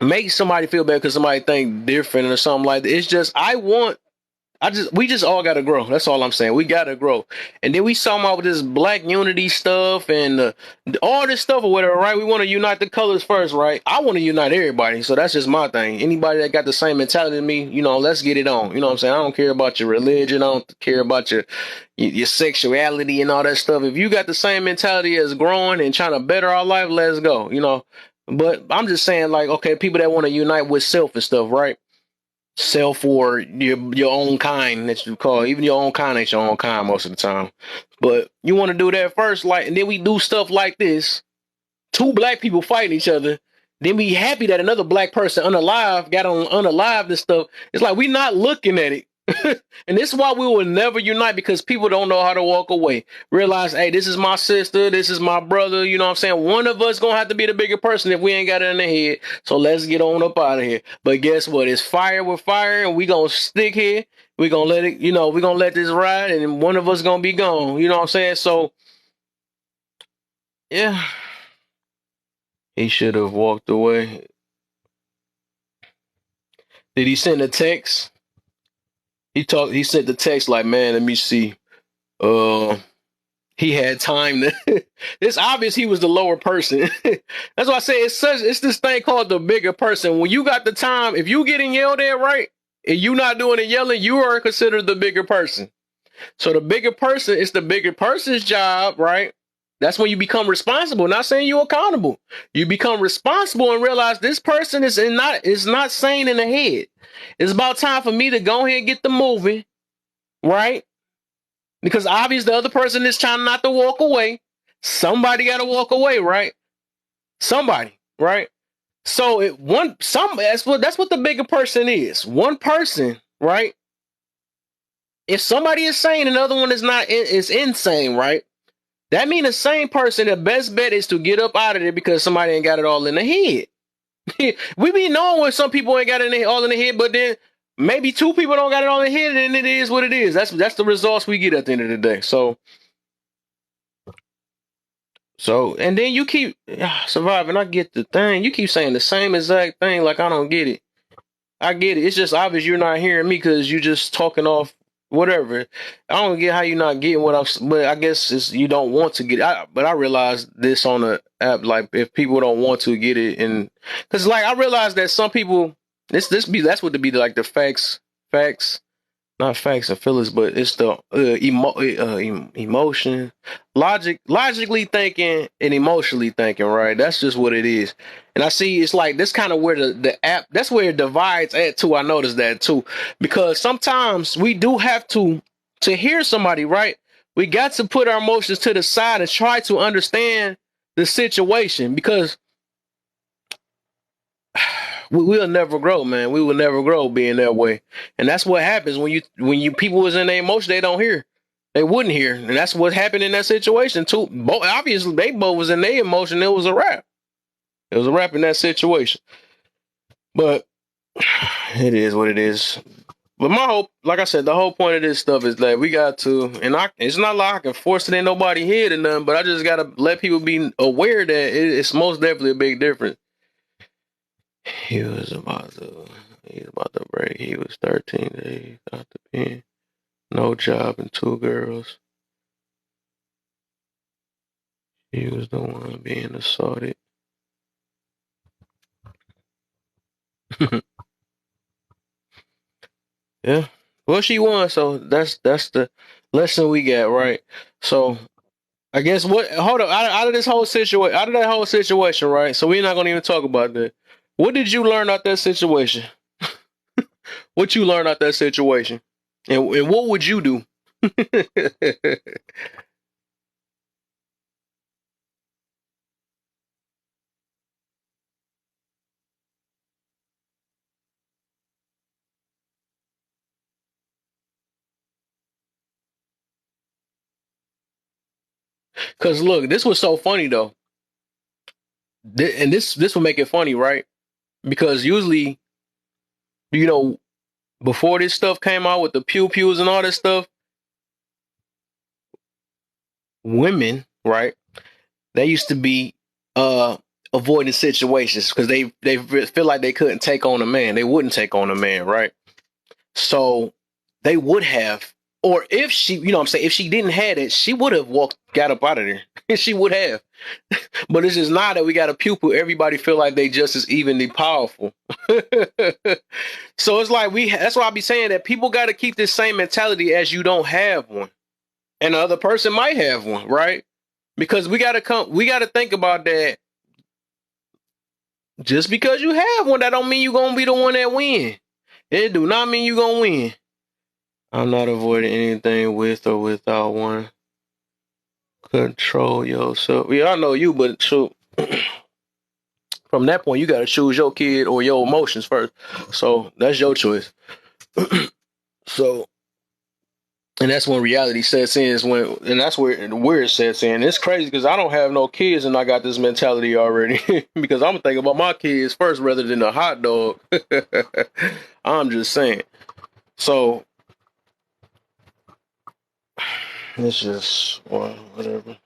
make somebody feel bad because somebody think different or something like that. It's just, we just all got to grow. That's all I'm saying. We got to grow. And then we saw about with this black unity stuff and all this stuff or whatever, right? We want to unite the colors first, right? I want to unite everybody. So that's just my thing. Anybody that got the same mentality as me, let's get it on. You know what I'm saying? I don't care about your religion. I don't care about your sexuality and all that stuff. If you got the same mentality as growing and trying to better our life, let's go, But I'm just saying, like, okay, people that want to unite with self and stuff, right? Self or your own kind, that you call. Even your own kind ain't your own kind most of the time. But you want to do that first, like, and then we do stuff like this. Two black people fighting each other. Then we happy that another black person unalive got on unalive and stuff. It's like we not looking at it. And this is why we will never unite, because people don't know how to walk away. Realize, hey, this is my sister, this is my brother, you know what I'm saying? One of us gonna have to be the bigger person if we ain't got it in the head. So let's get on up out of here. But guess what? It's fire with fire, and we gonna stick here. We gonna let it, we gonna let this ride, and one of us gonna be gone. You know what I'm saying? So, yeah. He should have walked away. Did he send a text? He sent the text like, man, let me see. He had time to it's obvious he was the lower person. That's why I say it's this thing called the bigger person. When you got the time, if you getting yelled at, right, and you not doing the yelling, you are considered the bigger person. So the bigger person, it's the bigger person's job, right? That's when you become responsible. Not saying you're accountable. You become responsible and realize this person is not sane in the head. It's about time for me to go ahead and get the moving, right? Because obviously the other person is trying not to walk away. Somebody got to walk away, right? Somebody, right? So that's what the bigger person is. One person, right? If somebody is sane and the other one is insane, right? That means the same person, the best bet is to get up out of there because somebody ain't got it all in the head. We be knowing when some people ain't got it all in the head, but then maybe two people don't got it all in the head, and it is what it is. That's the results we get at the end of the day. So, and then you keep surviving. I get the thing. You keep saying the same exact thing, like I don't get it. I get it. It's just obvious you're not hearing me because you just talking off whatever. I don't get how you're not getting what but I guess it's you don't want to get it. But I realize this on the app, like if people don't want to get it, and because like I realize that some people that's what to be like the facts not facts and feelings, but it's the emotion, logically thinking and emotionally thinking, right? That's just what it is. And I see it's like this kind of where the app, that's where it divides at too. I noticed that too, because sometimes we do have to hear somebody, right? We got to put our emotions to the side and try to understand the situation because we'll never grow, man. We will never grow being that way, and that's what happens when you people was in their emotion. They don't hear, they wouldn't hear, and that's what happened in that situation too. Obviously, they both was in their emotion. It was a wrap. It was a wrap in that situation. But it is what it is. But my hope, like I said, the whole point of this stuff is that we got to, and it's not like I can force it in nobody's head or nothing, but I just got to let people be aware that it's most definitely a big difference. He was about to break. He was 13 days out the pen. No job and two girls. He was the one being assaulted. Yeah. Well, she won, so that's the lesson we got, right? So I guess hold up, out of this whole situation, out of that whole situation, right? So we're not gonna even talk about that. What did you learn out that situation? What you learned out that situation? And what would you do? Cause look, this was so funny though. And this will make it funny, right? Because usually, you know, before this stuff came out with the pew pews and all this stuff, women, right? They used to be avoiding situations because they feel like they couldn't take on a man. They wouldn't take on a man, right? So they would have, or if she, you know what I'm saying, if she didn't have it, she would have got up out of there. She would have. But it's just not that we got a pupil. Everybody feel like they just as evenly powerful. So it's like that's why I be saying that people got to keep this same mentality as you don't have one. And the other person might have one, right? Because we gotta think about that. Just because you have one, that don't mean you're gonna be the one that win. It do not mean you're gonna win. I'm not avoiding anything with or without one. Control yourself. Yeah, I know you, but so from that point, you got to choose your kid or your emotions first. So that's your choice. So, and that's when reality sets in. And that's where it sets in. It's crazy because I don't have no kids, and I got this mentality already. Because I'm thinking about my kids first rather than a hot dog. I'm just saying. So it's just whatever.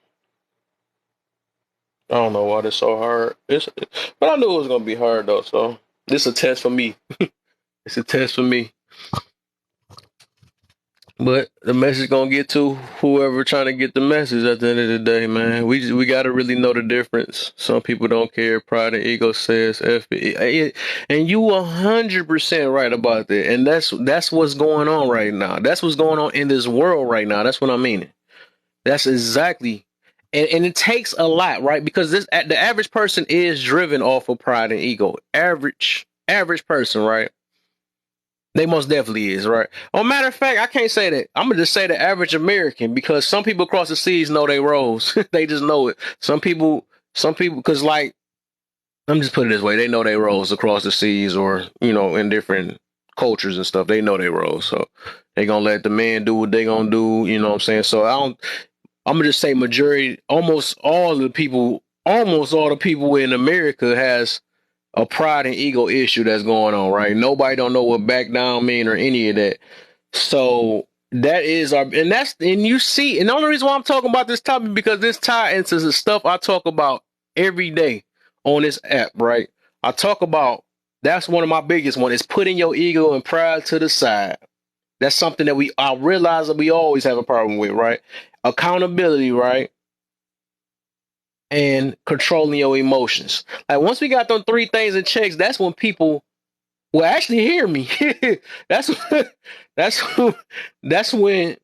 I don't know why this so hard. But I knew it was gonna be hard though. So this is a test for me. It's a test for me. But the message gonna get to whoever trying to get the message at the end of the day, man. We gotta really know the difference. Some people don't care. Pride and ego says F it. And you 100% right about that. And that's what's going on right now. That's what's going on in this world right now. That's what I mean. That's exactly. And it takes a lot, right? Because the average person is driven off of pride and ego. Average person, right? They most definitely is, right? Oh, matter of fact, I can't say that. I'm gonna just say the average American because some people across the seas know their roles. They just know it. Some people, because like I'm just putting it this way, they know their roles across the seas or in different cultures and stuff. They know their roles, so they gonna let the man do what they gonna do. You know what I'm saying? So I'm gonna just say majority, almost all the people in America has a pride and ego issue that's going on, right? Nobody don't know what back down mean or any of that. So that is our, and you see, and the only reason why I'm talking about this topic because this tie into the stuff I talk about every day on this app, right? I talk about that's one of my biggest one is putting your ego and pride to the side. That's something that I realize that we always have a problem with, right? Accountability, right? And controlling your emotions. Like once we got them three things in checks, that's when people will actually hear me. that's that's that's when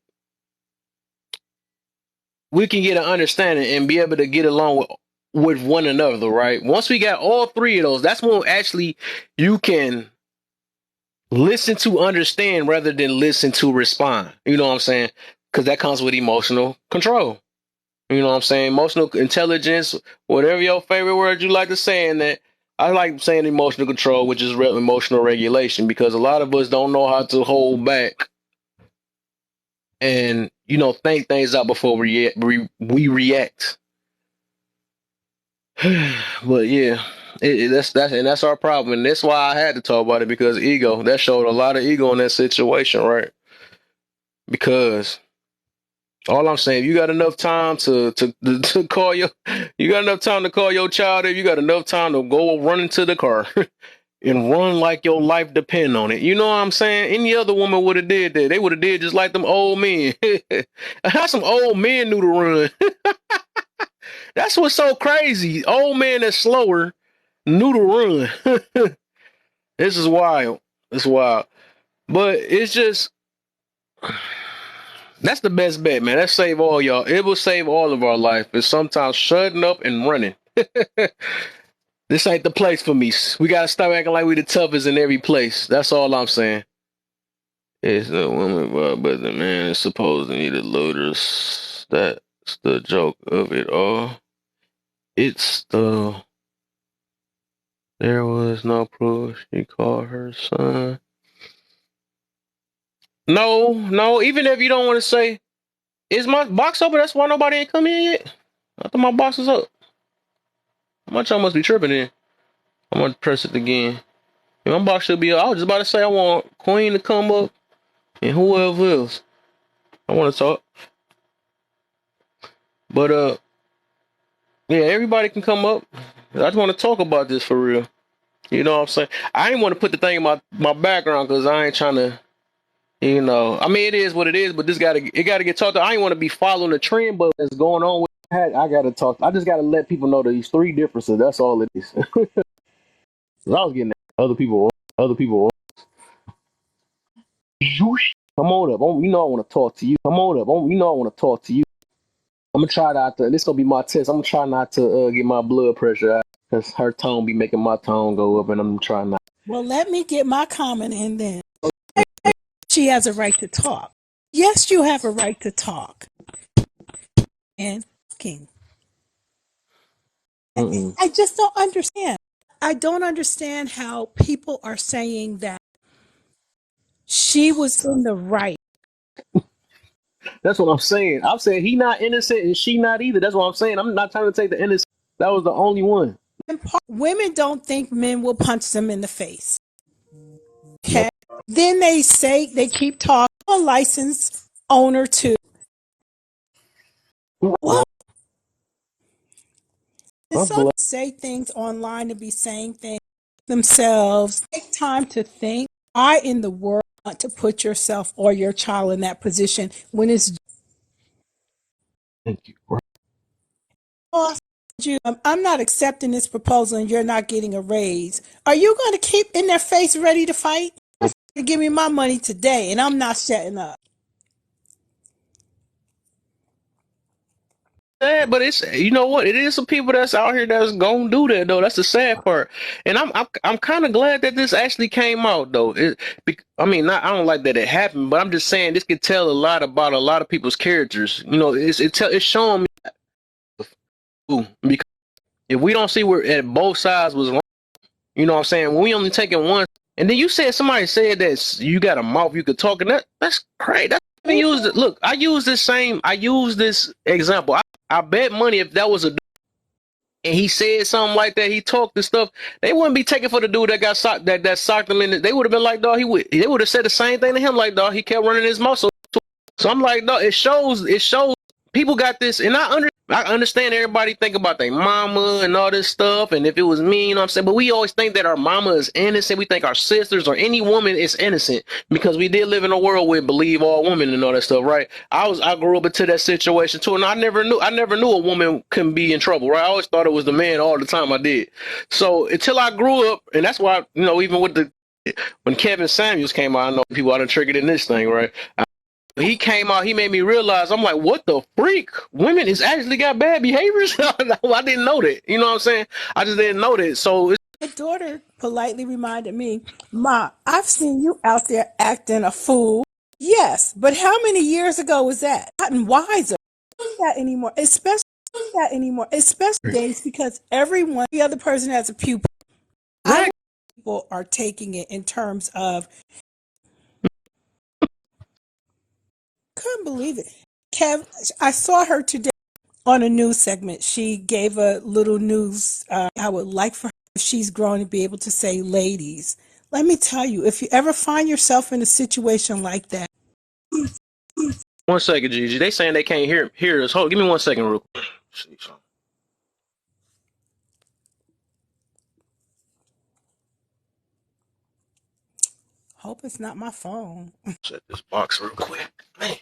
we can get an understanding and be able to get along with one another, right? Once we got all three of those, that's when actually you can listen to understand rather than listen to respond. You know what I'm saying? Because that comes with emotional control. You know what I'm saying? Emotional intelligence, whatever your favorite word you like to say in that. I like saying emotional control, which is emotional regulation, because a lot of us don't know how to hold back and, think things out before we react. But yeah, that's our problem. And that's why I had to talk about it because ego, that showed a lot of ego in that situation, right? Because all I'm saying, you got enough time to call you got enough time to call your child if you got enough time to go run into the car and run like your life depend on it. You know what I'm saying? Any other woman would have did that. They would have did just like them old men. How some old men knew to run. That's what's so crazy. Old man that's slower knew to run. This is wild. It's wild. But it's just that's the best bet, man. That save all y'all. It will save all of our life. It's sometimes shutting up and running. This ain't the place for me. We gotta stop acting like we the toughest in every place. That's all I'm saying. It's the woman, but the man is supposedly the looters. That's the joke of it all. It's the there was no proof she called her son. No. Even if you don't want to say, is my box open? That's why nobody ain't come in yet. I thought my box was up. How much I must be tripping in? I'm gonna press it again. My box should be up. I was just about to say I want Queen to come up and whoever else. I want to talk. But yeah, everybody can come up. I just want to talk about this for real. You know what I'm saying? I ain't want to put the thing in my background because I ain't trying to, I mean, it is what it is, but it gotta get talked to. I ain't want to be following the trend, but what's going on with I gotta talk. I just gotta let people know these three differences. That's all it is. I was getting other people wrong. Come on up. I want to talk to you. Come on up. I want to talk to you. I'm gonna try not to. This gonna be my test. I'm gonna try not to get my blood pressure out because her tone be making my tone go up, and I'm trying not. Well, let me get my comment in then. She has a right to talk. Yes, you have a right to talk. And King. I just don't understand. I don't understand how people are saying that she was in the right. That's what I'm saying. I'm saying he not innocent and she not either. That's what I'm saying. I'm not trying to take the innocent. That was the only one. Women don't think men will punch them in the face. Okay. Nope. Then they keep talking a license owner too. What? Some say things online to be saying things themselves. Take time to think. Why in the world want to put yourself or your child in that position when it's Thank you. I'm not accepting this proposal and you're not getting a raise. Are you going to keep in their face ready to fight? Give me my money today and I'm not shutting up. Yeah, but it's you know what? It is some people that's out here that's gonna do that though. That's the sad part, and I'm kind of glad that this actually came out though. I mean, I don't like that it happened, but I'm just saying this could tell a lot about a lot of people's characters. It's showing me because if we don't see where at both sides was wrong, you know what I'm saying? When we only taking one, and then somebody said that you got a mouth you could talk, and that's crazy. Look, I use this example. I bet money if that was and he said something like that, he talked and stuff, they wouldn't be taking for the dude that got socked, that socked him in the, they would have been like, dog, they would have said the same thing to him, like, dog, he kept running his muscle. So I'm like, no, it shows people got this, and I understand everybody think about their mama and all this stuff, and if it was me, you know what I'm saying? But we always think that our mama is innocent. We think our sisters or any woman is innocent because we did live in a world where believe all women and all that stuff, right? I grew up into that situation too, and I never knew a woman couldn't be in trouble, right? I always thought it was the man all the time. I did. So until I grew up, and that's why, even with the when Kevin Samuels came out, I know people out of triggered in this thing, right? He came out, he made me realize, I'm like, what the freak? Women is actually got bad behaviors? I didn't know that. You know what I'm saying? I just didn't know that. So it's My daughter politely reminded me, Ma, I've seen you out there acting a fool. Yes, but how many years ago was that? Gotten wiser. That anymore, especially days because every other person has a pupil. I right. wonder if people are taking it in terms of, couldn't believe it. Kev, I saw her today on a news segment. She gave a little news. I would like for her, if she's grown, to be able to say, ladies. Let me tell you, if you ever find yourself in a situation like that, 1 second, Gigi. They saying they can't hear us. Hold, give me 1 second, real quick. See something. hope it's not my phone. Set this box real quick. Man.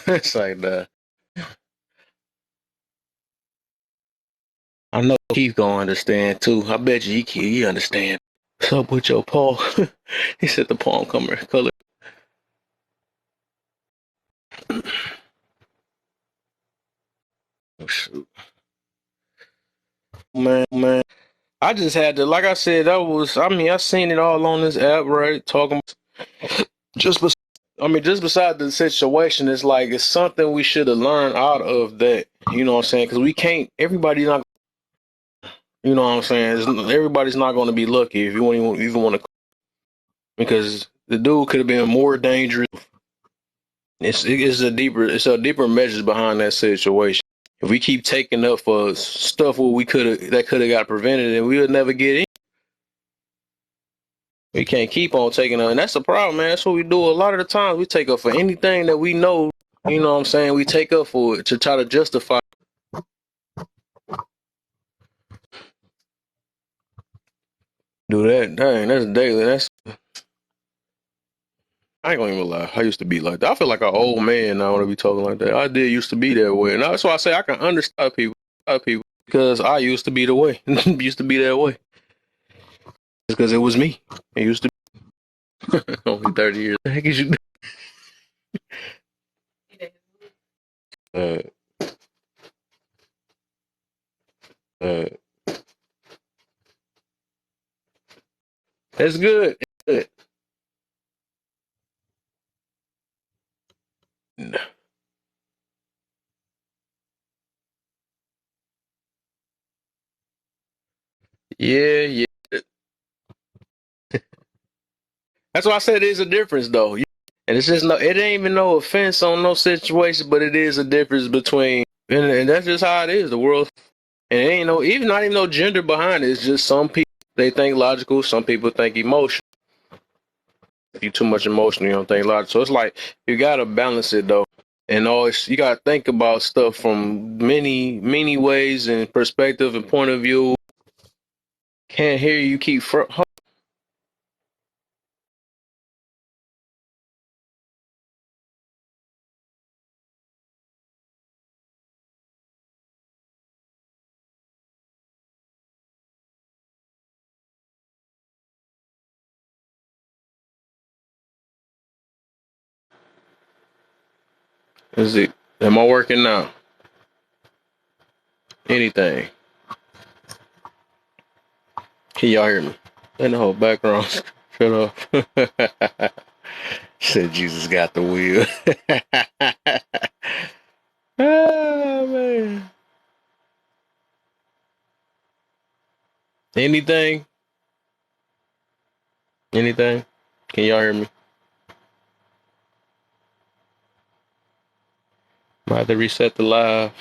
It's like that. I know Keith gonna understand too. I bet you he understand. What's up with your paw? He said the palm color. Oh, shoot. Man. I just had to, like I said, I seen it all on this app, right? Talking just, just beside the situation, it's like it's something we should have learned out of that. You know what I'm saying? Because we can't. Everybody's not. You know what I'm saying? Everybody's not going to be lucky if you even want to, because the dude could have been more dangerous. It's a deeper message behind that situation. If we keep taking up for stuff that could have got prevented, and we would never get in. We can't keep on taking up, and that's the problem, man. That's what we do a lot of the times. We take up for anything that we know. You know what I'm saying? We take up for it to try to justify. Do that, dang, that's daily. I ain't gonna even lie. I used to be like that. I feel like an old man now when I be talking like that. I did used to be that way, and that's why I say I can understand people, because I used to be the way, used to be that way. It's because it was me. It used to be only 30 years. The heck is you? Uh, uh, that's good. It's good. Yeah, yeah. That's why I said there's a difference, though. And it's just it ain't even no offense on no situation, but it is a difference between, and that's just how it is. The world, and it ain't not even no gender behind it. It's just some people they think logical, some people think emotional. If you too much emotional, you don't think logical. So it's like you gotta balance it though, and always you gotta think about stuff from many ways and perspective and point of view. Can't hear you keep. Is it? Am I working now? Anything? Can y'all hear me? In the whole background. Shut up. Said Jesus got the wheel. Oh man. Anything? Anything? Can y'all hear me? Might have to reset the live.